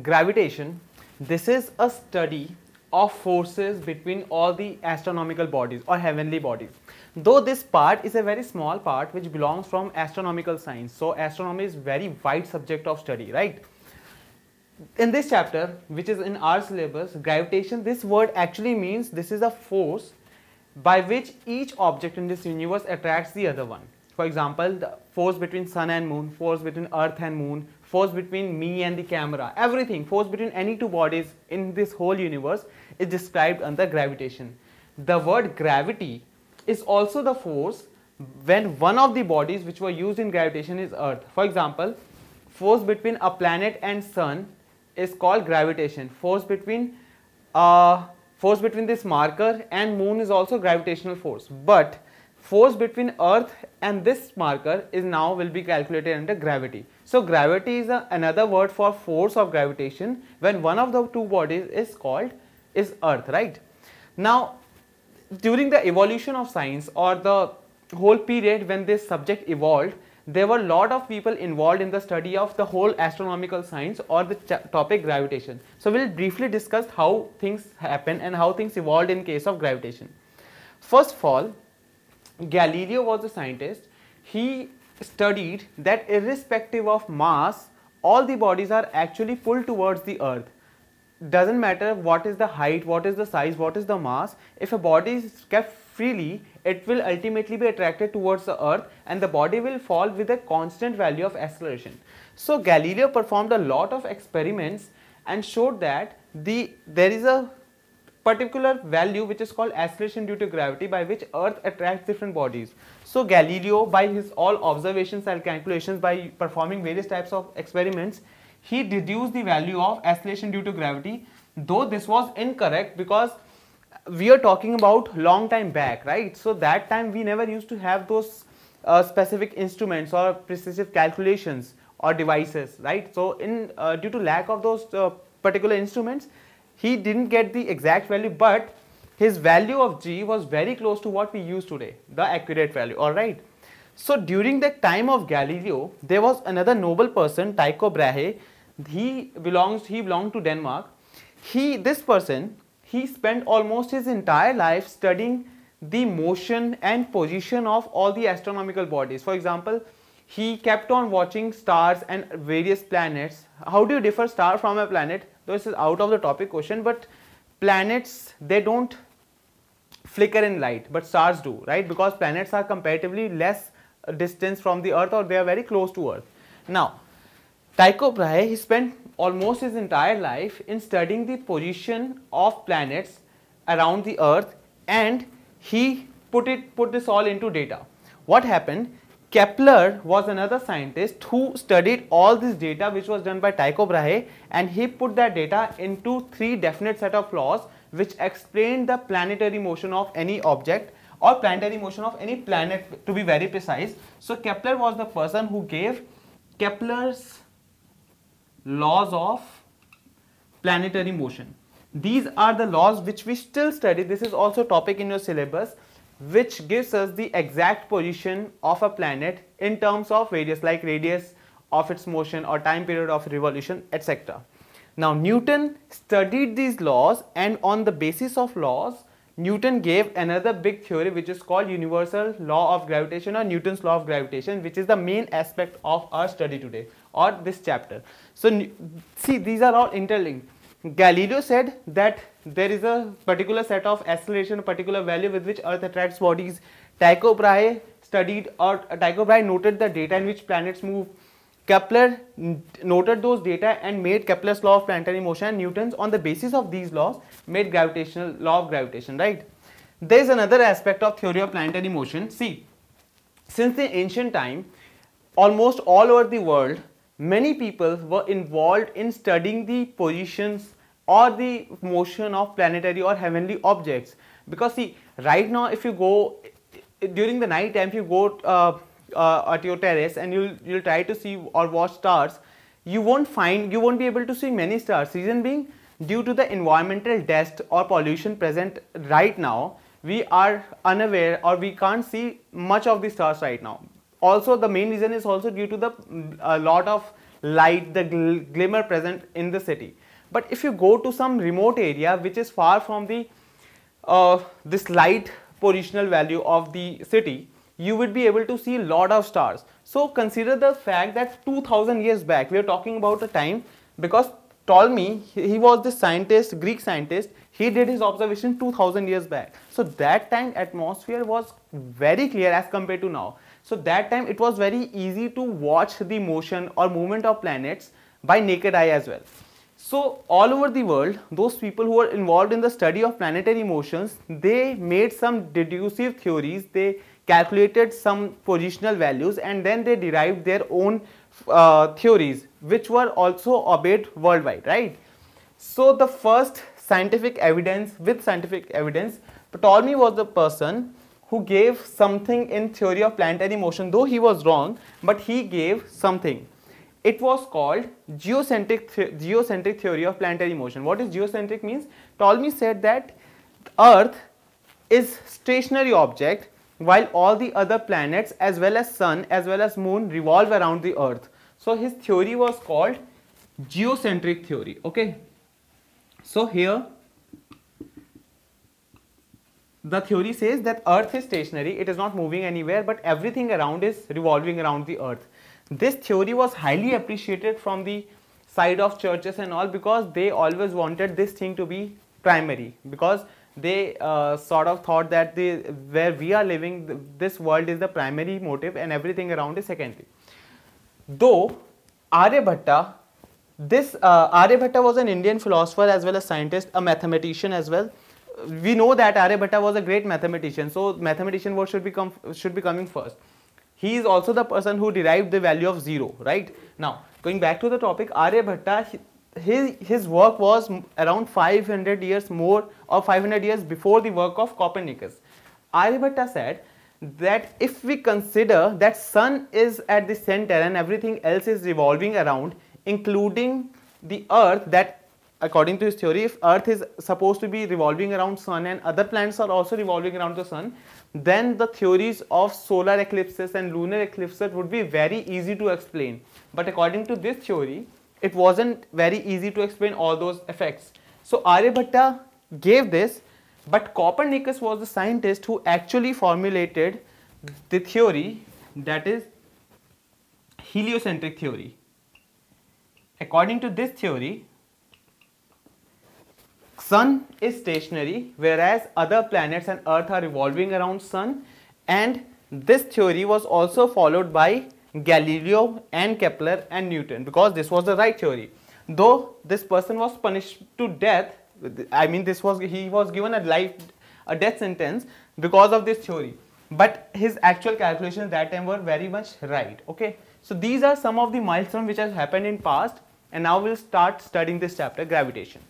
Gravitation, this is a study of forces between all the astronomical bodies or heavenly bodies. Though this part is a very small part which belongs from astronomical science. So astronomy is very wide subject of study, right? In this chapter, which is in our syllabus, gravitation, this word actually means this is a force by which each object in this universe attracts the other one. For example, the force between sun and moon, force between earth and moon, force between me and the camera, everything, force between any two bodies in this whole universe is described under gravitation. The word gravity is also the force when one of the bodies which were used in gravitation is earth. For example, force between a planet and sun is called gravitation. Force between this marker and moon is also gravitational force. But force between earth and this marker is now will be calculated under gravity. So gravity is another word for force of gravitation when one of the two bodies is earth, right? Now, during the evolution of science or the whole period when this subject evolved, there were a lot of people involved in the study of the whole astronomical science or the topic gravitation. So we'll briefly discuss how things happen and how things evolved in case of gravitation. First of all, Galileo was a scientist. He studied that irrespective of mass, all the bodies are actually pulled towards the earth. Doesn't matter what is the height, what is the size, what is the mass. If a body is kept freely, it will ultimately be attracted towards the earth and the body will fall with a constant value of acceleration. So Galileo performed a lot of experiments and showed that there is a particular value which is called acceleration due to gravity by which earth attracts different bodies. So Galileo, by his all observations and calculations, by performing various types of experiments, he deduced the value of acceleration due to gravity, though this was incorrect because we are talking about long time back, right? So that time we never used to have those specific instruments or precise calculations or devices, right? So in due to lack of those particular instruments, he didn't get the exact value, but his value of G was very close to what we use today, the accurate value, alright. So during the time of Galileo, there was another noble person, Tycho Brahe. He belonged to Denmark. This person spent almost his entire life studying the motion and position of all the astronomical bodies. For example, he kept on watching stars and various planets. How do you differ star from a planet? This is out of the topic question, but planets, they don't flicker in light, but stars do, right? Because planets are comparatively less distance from the earth or they are very close to earth. Now, Tycho Brahe, he spent almost his entire life in studying the position of planets around the earth and he put this all into data. What happened? Kepler was another scientist who studied all this data which was done by Tycho Brahe and he put that data into 3 definite set of laws which explained the planetary motion of any object or planetary motion of any planet, to be very precise. So Kepler was the person who gave Kepler's laws of planetary motion. These are the laws which we still study. This is also a topic in your syllabus, which gives us the exact position of a planet in terms of various like radius of its motion or time period of revolution, etc. Now Newton studied these laws and on the basis of laws, Newton gave another big theory which is called universal law of gravitation or Newton's law of gravitation, which is the main aspect of our study today or this chapter. So see, these are all interlinked. Galileo said that there is a particular set of acceleration, a particular value with which earth attracts bodies. Tycho Brahe noted the data in which planets move. Kepler noted those data and made Kepler's law of planetary motion. Newton's, on the basis of these laws, made gravitational law of gravitation, right? There is another aspect of theory of planetary motion. See, since the ancient time, almost all over the world, many people were involved in studying the positions or the motion of planetary or heavenly objects. Because see, right now if you go during the night time, if you go at your terrace and you'll try to see or watch stars, you won't be able to see many stars. Reason being, due to the environmental dust or pollution present right now, we are unaware or we can't see much of the stars right now. Also, the main reason is also due to the lot of light, the glimmer present in the city. But if you go to some remote area which is far from the this light positional value of the city, you would be able to see a lot of stars. So consider the fact that 2000 years back, we are talking about a time, because Ptolemy, he was the scientist, Greek scientist, he did his observation 2000 years back. So that time atmosphere was very clear as compared to now. So that time it was very easy to watch the motion or movement of planets by naked eye as well. So all over the world, those people who were involved in the study of planetary motions, they made some deductive theories, they calculated some positional values, and then they derived their own theories which were also obeyed worldwide, right? So the first scientific evidence, Ptolemy was the person who gave something in theory of planetary motion, though he was wrong, but he gave something. It was called geocentric theory of planetary motion. What is geocentric means? Ptolemy said that Earth is stationary object while all the other planets as well as sun as well as moon revolve around the Earth. So his theory was called geocentric theory. Okay. So here the theory says that Earth is stationary, it is not moving anywhere, but everything around is revolving around the Earth. This theory was highly appreciated from the side of churches and all, because they always wanted this thing to be primary, because they sort of thought that where we are living, this world is the primary motive and everything around is secondary. Though Aryabhatta was an Indian philosopher as well as scientist, a mathematician as well. We know that Aryabhatta was a great mathematician, so mathematician word should be coming first. He is also the person who derived the value of 0, right? Now, going back to the topic, Aryabhatta, his work was around 500 years more, or 500 years before the work of Copernicus. Aryabhatta said that if we consider that sun is at the center and everything else is revolving around, including the Earth, that according to his theory, if Earth is supposed to be revolving around sun and other planets are also revolving around the sun, then the theories of solar eclipses and lunar eclipses would be very easy to explain. But according to this theory, it wasn't very easy to explain all those effects. So Aryabhatta gave this, but Copernicus was the scientist who actually formulated the theory, that is heliocentric theory. According to this theory, sun is stationary whereas other planets and Earth are revolving around sun, and this theory was also followed by Galileo and Kepler and Newton, because this was the right theory. Though this person was punished to death, I mean he was given a death sentence because of this theory, but his actual calculations that time were very much right. Okay, so these are some of the milestones which has happened in past, and now we'll start studying this chapter, gravitation.